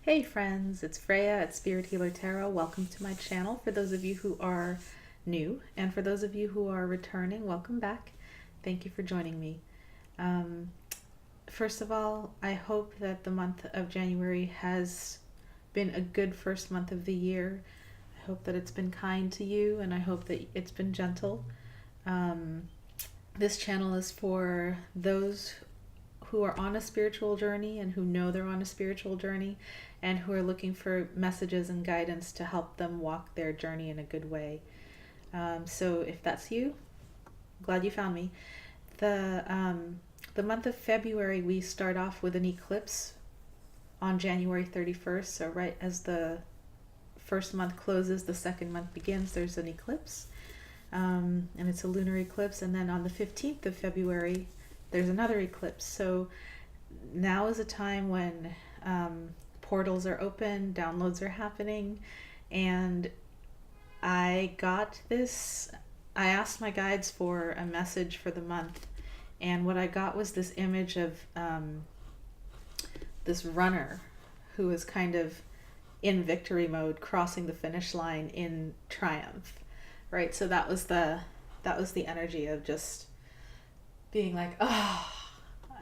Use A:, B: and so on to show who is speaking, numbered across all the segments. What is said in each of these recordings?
A: Hey friends, it's Freya at Spirit Healer Tarot. Welcome to my channel. For those of you who are new, and for those of you who are returning, welcome back. Thank you for joining me. First of all, I hope that the month of January has been a good first month of the year. I hope that it's been kind to you, and I hope that it's been gentle. This channel is for those who are on a spiritual journey and who know they're on a spiritual journey and who are looking for messages and guidance to help them walk their journey in a good way. So if that's you, glad you found me. The month of February, we start off with an eclipse on January 31st. So right as the first month closes, the second month begins, there's an eclipse. And it's a lunar eclipse. And then on the 15th of February, there's another eclipse. So now is a time when portals are open, downloads are happening, and I asked my guides for a message for the month, and what I got was this image of this runner who is kind of in victory mode, crossing the finish line in triumph, right? So that was the energy of just being like, oh,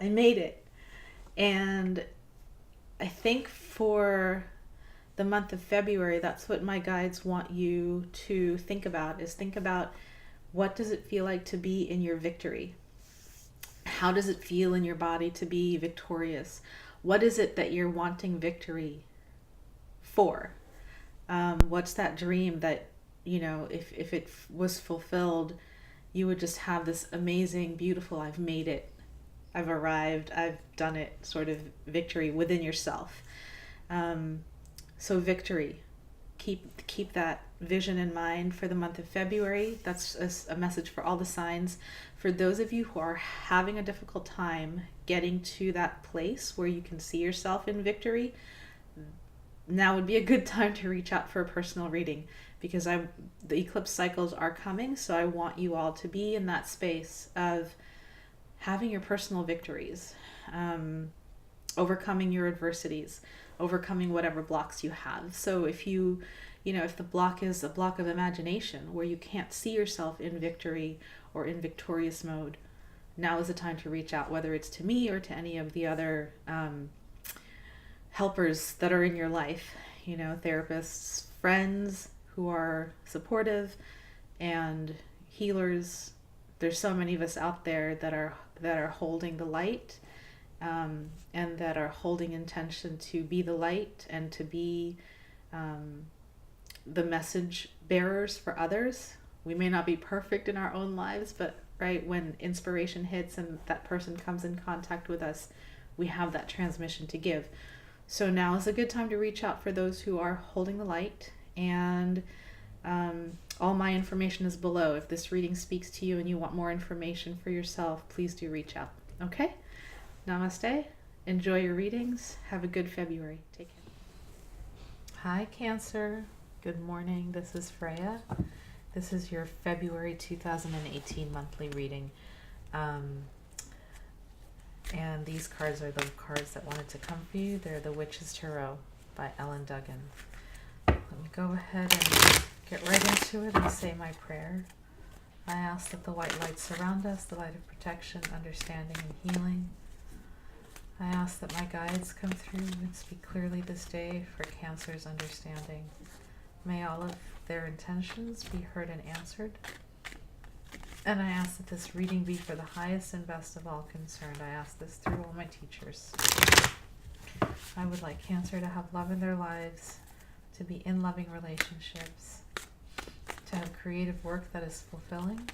A: I made it. And I think for the month of February, that's what my guides want you to think about, is think about, what does it feel like to be in your victory? How does it feel in your body to be victorious? What is it that you're wanting victory for? What's that dream that, if it was fulfilled, you would just have this amazing, beautiful, I've made it, I've arrived, I've done it sort of victory within yourself. So victory, keep that vision in mind for the month of February. That's a message for all the signs. For those of you who are having a difficult time getting to that place where you can see yourself in victory, now would be a good time to reach out for a personal reading, because the eclipse cycles are coming, so I want you all to be in that space of having your personal victories, overcoming your adversities, overcoming whatever blocks you have. So if if the block is a block of imagination where you can't see yourself in victory or in victorious mode, now is the time to reach out, whether it's to me or to any of the other helpers that are in your life, therapists, friends who are supportive, and healers. There's so many of us out there that are holding the light, and that are holding intention to be the light and to be the message bearers for others. We may not be perfect in our own lives, but right when inspiration hits and that person comes in contact with us, we have that transmission to give. So now is a good time to reach out for those who are holding the light, and all my information is below. If this reading speaks to you and you want more information for yourself, please do reach out. Okay? Namaste. Enjoy your readings. Have a good February. Take care. Hi, Cancer. Good morning. This is Freya. This is your February 2018 monthly reading. And these cards are the cards that wanted to come for you. They're the Witch's Tarot by Dugan. Let me go ahead and get right into it and say my prayer. I ask that the white light surround us, the light of protection, understanding, and healing. I ask that my guides come through and speak clearly this day for Cancer's understanding. May all of their intentions be heard and answered. And I ask that this reading be for the highest and best of all concerned. I ask this through all my teachers. I would like Cancer to have love in their lives, to be in loving relationships, to have creative work that is fulfilling,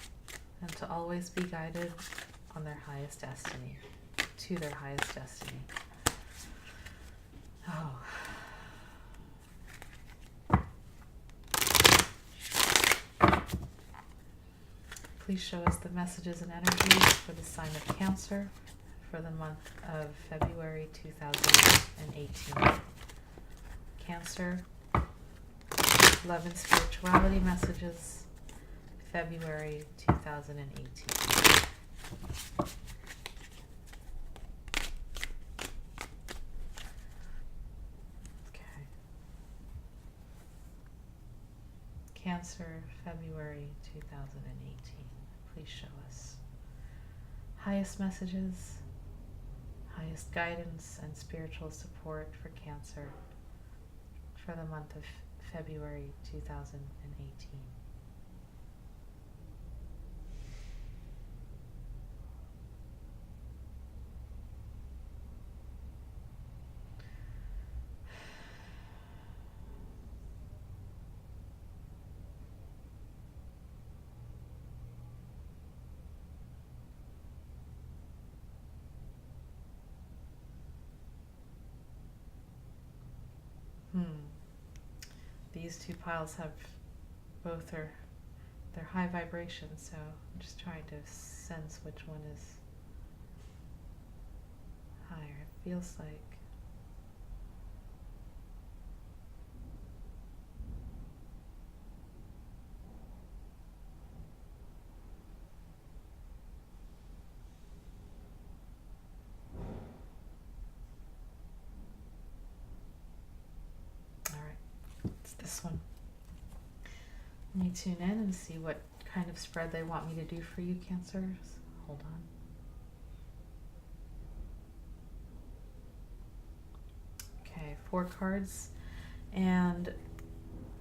A: and to always be guided on their highest destiny, to their highest destiny. Oh. Please show us the messages and energies for the sign of Cancer for the month of February 2018. Cancer, love and spirituality messages, February 2018. Okay. Cancer, February 2018. Please show us highest messages, highest guidance, and spiritual support for Cancer for the month of February 2018. These two piles have both they're high vibration, so I'm just trying to sense which one is higher. It feels like this one. Let me tune in and see what kind of spread they want me to do for you, Cancers. Hold on. Okay, 4 cards. And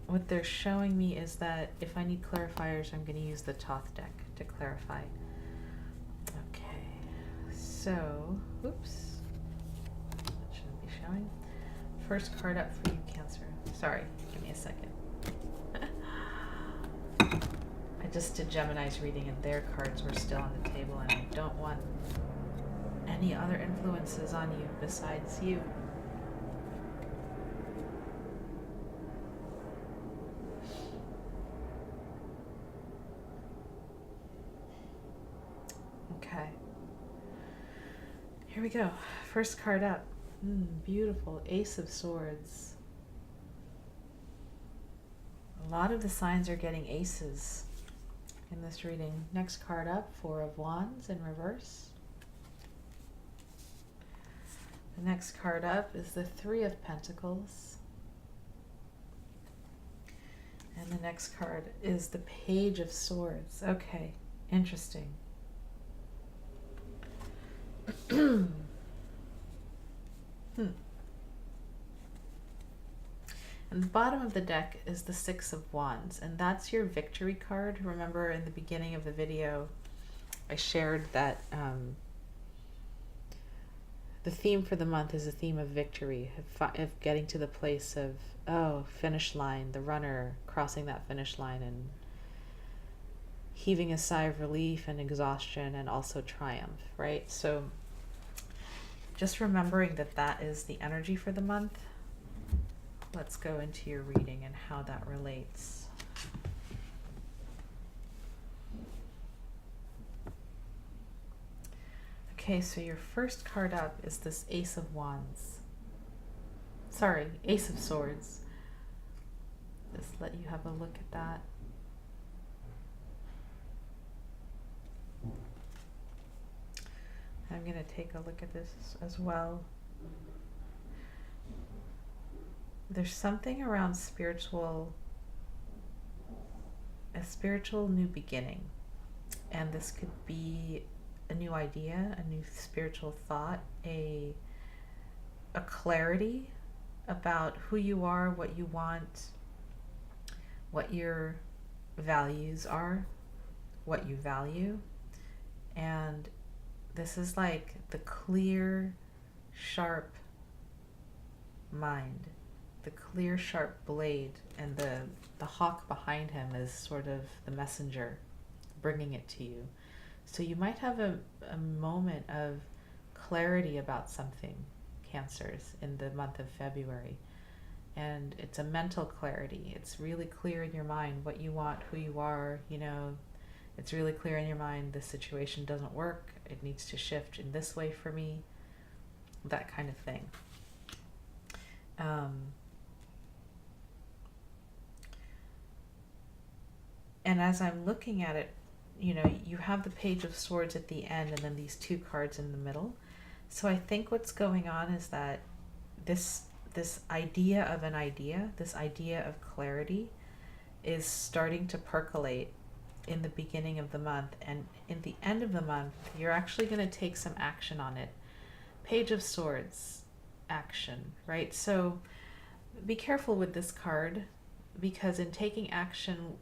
A: what they're showing me is that if I need clarifiers, I'm going to use the Thoth deck to clarify. Okay, so, oops. That shouldn't be showing. First card up for you, Cancer. Sorry, give me a second. I just did Gemini's reading and their cards were still on the table, and I don't want any other influences on you besides you. Okay. Here we go. First card up. Beautiful. Ace of Swords. A lot of the signs are getting aces in this reading. Next card up, 4 of Wands in reverse. The next card up is the 3 of Pentacles. And the next card is the Page of Swords. Okay, interesting. And the bottom of the deck is the 6 of Wands, and that's your victory card. Remember in the beginning of the video, I shared that the theme for the month is a theme of victory, of getting to the place of, finish line, the runner crossing that finish line and heaving a sigh of relief and exhaustion and also triumph, right? So just remembering that that is the energy for the month. Let's go into your reading and how that relates. Okay, so your first card up is this Ace of Wands. Sorry, Ace of Swords. Just let you have a look at that. I'm going to take a look at this as well. There's something around a spiritual new beginning. And this could be a new idea, a new spiritual thought, a clarity about who you are, what you want, what your values are, what you value. And this is like the clear, sharp mind, the clear, sharp blade, and the hawk behind him is sort of the messenger bringing it to you. So you might have a moment of clarity about something, Cancers, in the month of February. And it's a mental clarity. It's really clear in your mind what you want, who you are, you know. It's really clear in your mind the situation doesn't work. It needs to shift in this way for me. That kind of thing. And as I'm looking at it, you know, you have the Page of Swords at the end and then these 2 cards in the middle. So I think what's going on is that this idea of an idea, this idea of clarity, is starting to percolate in the beginning of the month, and in the end of the month you're actually going to take some action on it. Page of Swords, action, right? So be careful with this card, because in taking action,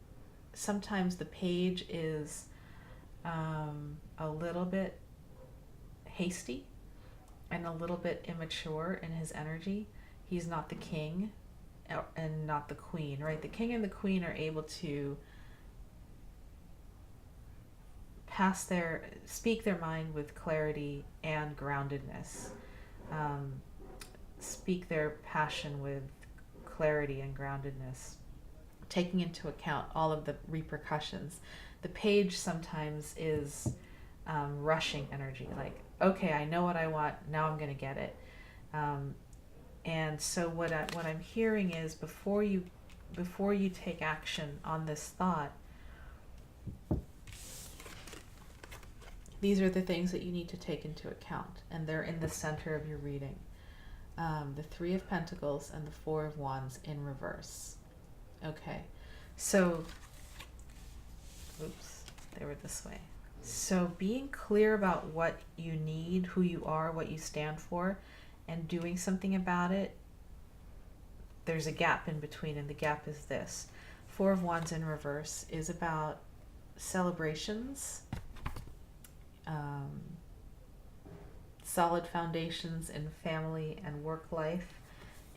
A: sometimes the page is a little bit hasty and a little bit immature in his energy. He's not the king and not the queen, right? The king and the queen are able to speak their mind with clarity and groundedness, speak their passion with clarity and groundedness, taking into account all of the repercussions. The page sometimes is rushing energy, like, okay, I know what I want, now I'm going to get it. And so what I'm hearing is, before you take action on this thought, these are the things that you need to take into account, and they're in the center of your reading. The Three of Pentacles and the Four of Wands in reverse. Okay, so, oops, they were this way. So being clear about what you need, who you are, what you stand for, and doing something about it, there's a gap in between, and the gap is this. Four of Wands in reverse is about celebrations, solid foundations in family and work life,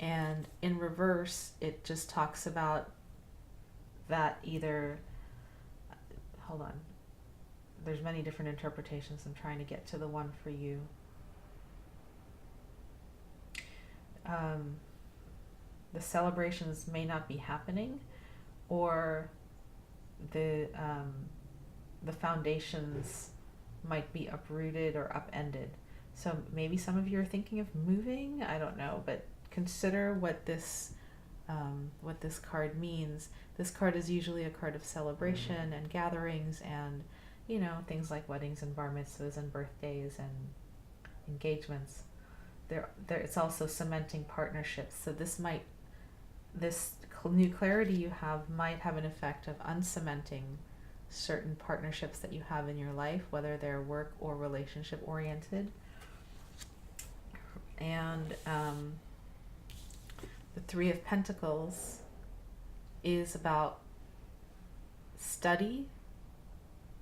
A: and in reverse it just talks about that either, hold on, there's many different interpretations. I'm trying to get to the one for you. The celebrations may not be happening, or the foundations might be uprooted or upended. So maybe some of you are thinking of moving, I don't know, but consider what this card means. This card is usually a card of celebration and gatherings, and things like weddings and bar mitzvahs and birthdays and engagements. It's also cementing partnerships. So this new clarity you have might have an effect of uncementing certain partnerships that you have in your life, whether they're work or relationship oriented. And the Three of Pentacles is about study,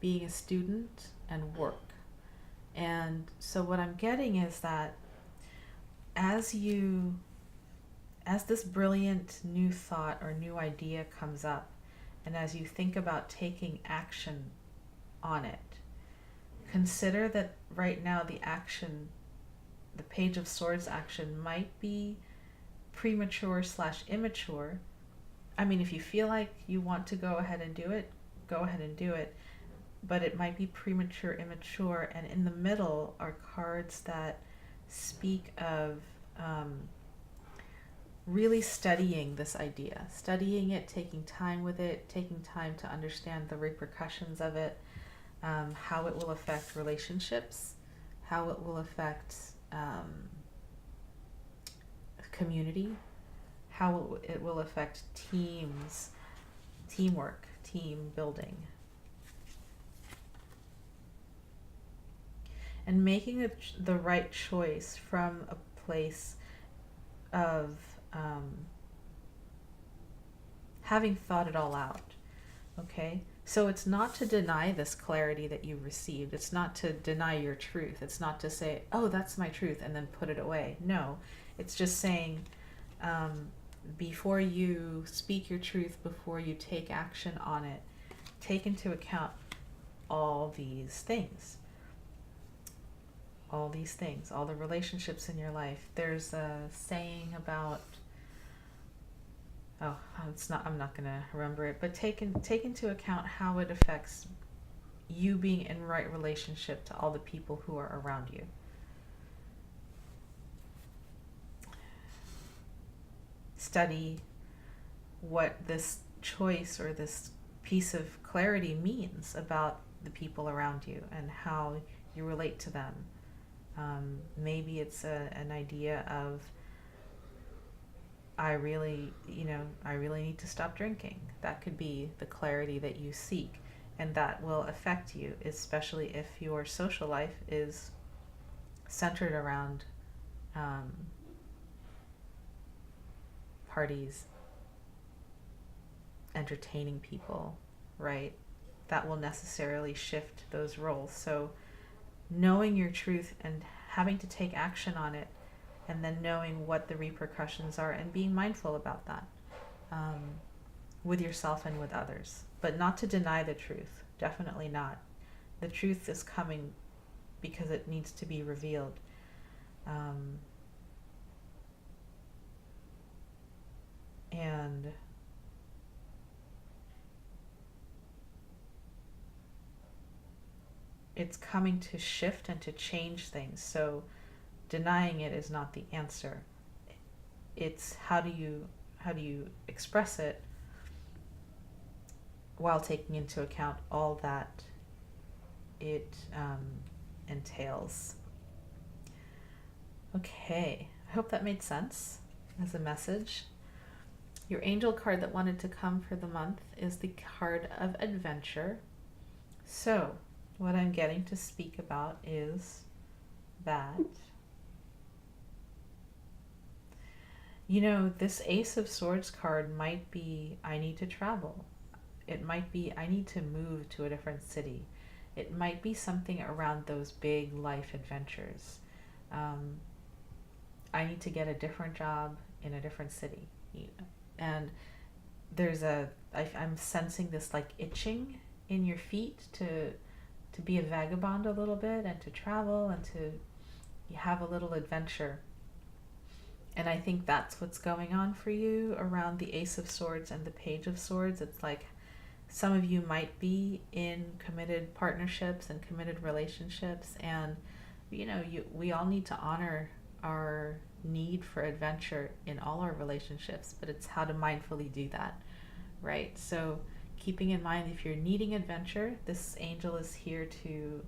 A: being a student, and work. And so what I'm getting is that as this brilliant new thought or new idea comes up, and as you think about taking action on it, consider that right now the Page of Swords action might be premature / immature. I mean, if you feel like you want to go ahead and do it, go ahead and do it. But it might be premature, immature, and in the middle are cards that speak of really studying this idea, studying it, taking time with it, taking time to understand the repercussions of it, how it will affect relationships, how it will affect community, how it will affect teams, teamwork, team building. And making the right choice from a place of having thought it all out. Okay? So it's not to deny this clarity that you received. It's not to deny your truth. It's not to say, oh, that's my truth, and then put it away. No. It's just saying, before you speak your truth, before you take action on it, take into account all these things. All these things, all the relationships in your life. There's a saying about, I'm not going to remember it, but take into account how it affects you being in right relationship to all the people who are around you. Study what this choice or this piece of clarity means about the people around you and how you relate to them. Maybe it's an idea of I really, I really need to stop drinking. That could be the clarity that you seek, and that will affect you, especially if your social life is centered around parties, entertaining people, right? That will necessarily shift those roles. So knowing your truth and having to take action on it, and then knowing what the repercussions are and being mindful about that, with yourself and with others. But not to deny the truth. Definitely not. The truth is coming because it needs to be revealed. And it's coming to shift and to change things. So denying it is not the answer. It's how do you express it while taking into account all that it entails. Okay, I hope that made sense as a message. Your angel card that wanted to come for the month is the card of adventure. So what I'm getting to speak about is that, this Ace of Swords card might be, I need to travel. It might be, I need to move to a different city. It might be something around those big life adventures. I need to get a different job in a different city. And I'm sensing this like itching in your feet to be a vagabond a little bit and to travel and to have a little adventure. And I think that's what's going on for you around the Ace of Swords and the Page of Swords. It's like some of you might be in committed partnerships and committed relationships, and we all need to honor our need for adventure in all our relationships, but it's how to mindfully do that, right? So keeping in mind, if you're needing adventure, this angel is here to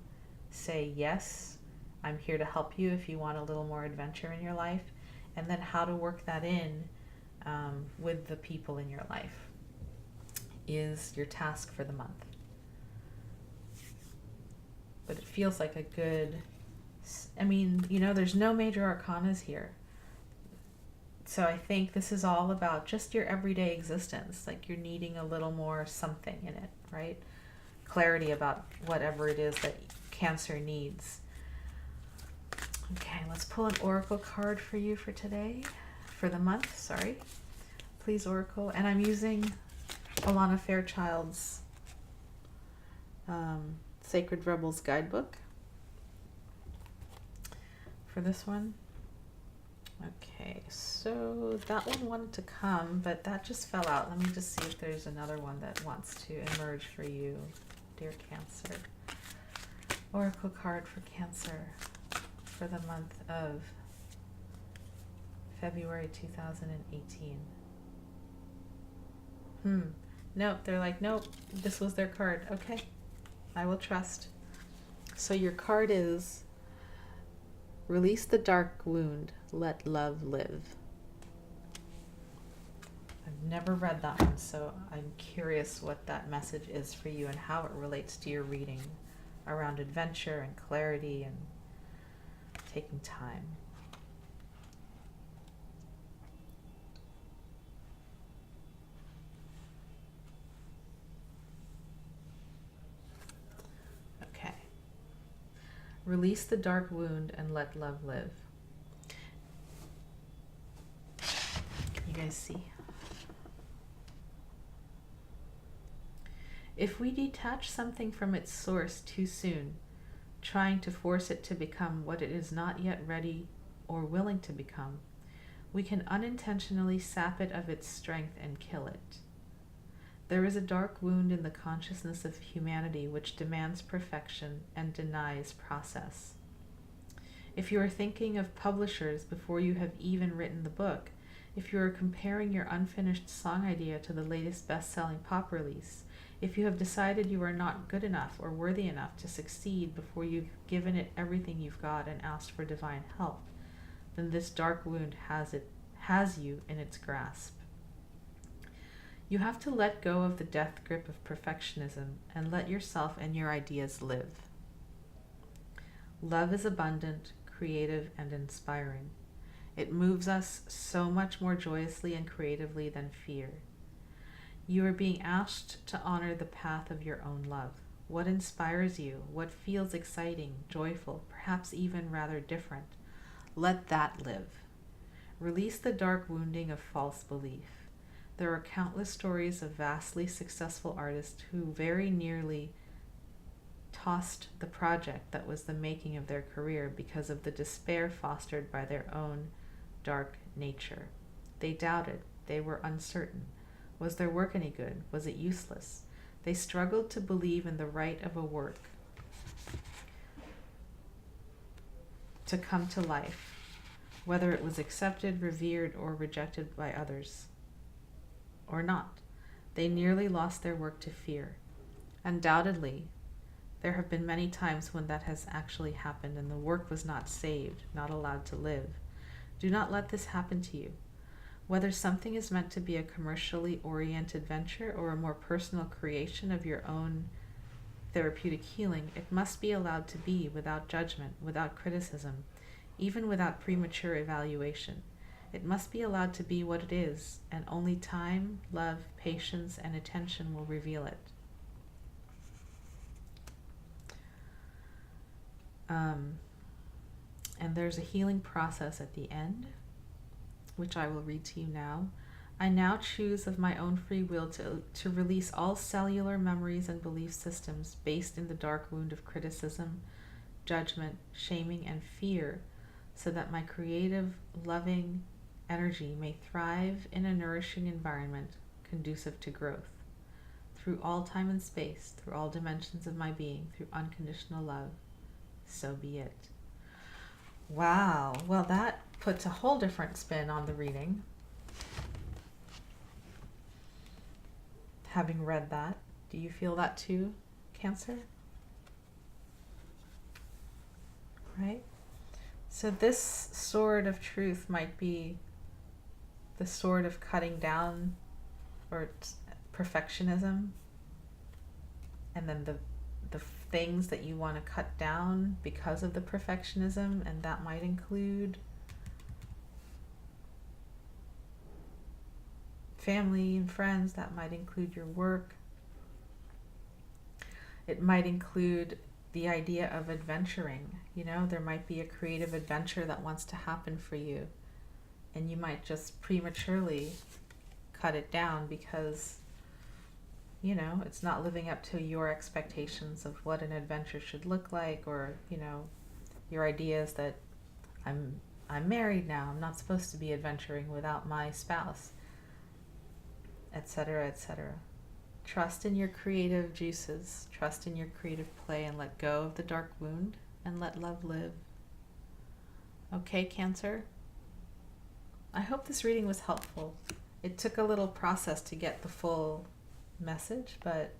A: say, yes, I'm here to help you if you want a little more adventure in your life, and then how to work that in with the people in your life is your task for the month. But it feels like a good, there's no major arcanas here. So I think this is all about just your everyday existence. Like you're needing a little more something in it, right? Clarity about whatever it is that Cancer needs. Okay, let's pull an oracle card for you for today, for the month, sorry. Please, oracle. And I'm using Alana Fairchild's Sacred Rebels guidebook for this one. Okay, so that one wanted to come, but that just fell out. Let me just see if there's another one that wants to emerge for you, dear Cancer. Oracle card for Cancer for the month of February 2018. Nope, they're like, nope, this was their card. Okay, I will trust. So your card is Release the Dark Wound, Let Love Live. I've never read that one, so I'm curious what that message is for you and how it relates to your reading around adventure and clarity and taking time. Okay. Release the dark wound and let love live. Can you guys see? If we detach something from its source too soon, trying to force it to become what it is not yet ready or willing to become, we can unintentionally sap it of its strength and kill it. There is a dark wound in the consciousness of humanity which demands perfection and denies process. If you are thinking of publishers before you have even written the book, if you are comparing your unfinished song idea to the latest best-selling pop release, if you have decided you are not good enough or worthy enough to succeed before you've given it everything you've got and asked for divine help, then this dark wound has has you in its grasp. You have to let go of the death grip of perfectionism and let yourself and your ideas live. Love is abundant, creative, and inspiring. It moves us so much more joyously and creatively than fear. You are being asked to honor the path of your own love. What inspires you? What feels exciting, joyful, perhaps even rather different? Let that live. Release the dark wounding of false belief. There are countless stories of vastly successful artists who very nearly tossed the project that was the making of their career because of the despair fostered by their own dark nature. They doubted. They were uncertain. Was their work any good? Was it useless? They struggled to believe in the right of a work to come to life, whether it was accepted, revered, or rejected by others, or not. They nearly lost their work to fear. Undoubtedly, there have been many times when that has actually happened and the work was not saved, not allowed to live. Do not let this happen to you. Whether something is meant to be a commercially oriented venture or a more personal creation of your own therapeutic healing, it must be allowed to be without judgment, without criticism, even without premature evaluation. It must be allowed to be what it is, and only time, love, patience, and attention will reveal it. And there's a healing process at the end, which I will read to you now. I now choose of my own free will to release all cellular memories and belief systems based in the dark wound of criticism, judgment, shaming, and fear, so that my creative, loving energy may thrive in a nourishing environment conducive to growth. Through all time and space, through all dimensions of my being, through unconditional love, so be it. Wow. Well, that puts a whole different spin on the reading. Having read that, do you feel that too, Cancer? Right? So this sword of truth might be the sword of cutting down or perfectionism, and then the things that you want to cut down because of the perfectionism, and that might include family and friends, that might include your work. It might include the idea of adventuring. You know, there might be a creative adventure that wants to happen for you, and you might just prematurely cut it down because, you know, it's not living up to your expectations of what an adventure should look like, or, you know, your ideas that I'm married now, I'm not supposed to be adventuring without my spouse, etc., etc. Trust in your creative juices, trust in your creative play, and let go of the dark wound and let love live. Okay, Cancer? I hope this reading was helpful. It took a little process to get the full message, but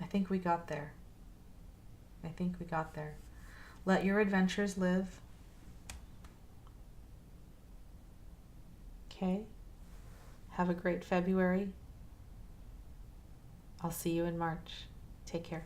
A: I think we got there. Let your adventures live. Okay? Have a great February. I'll see you in March. Take care.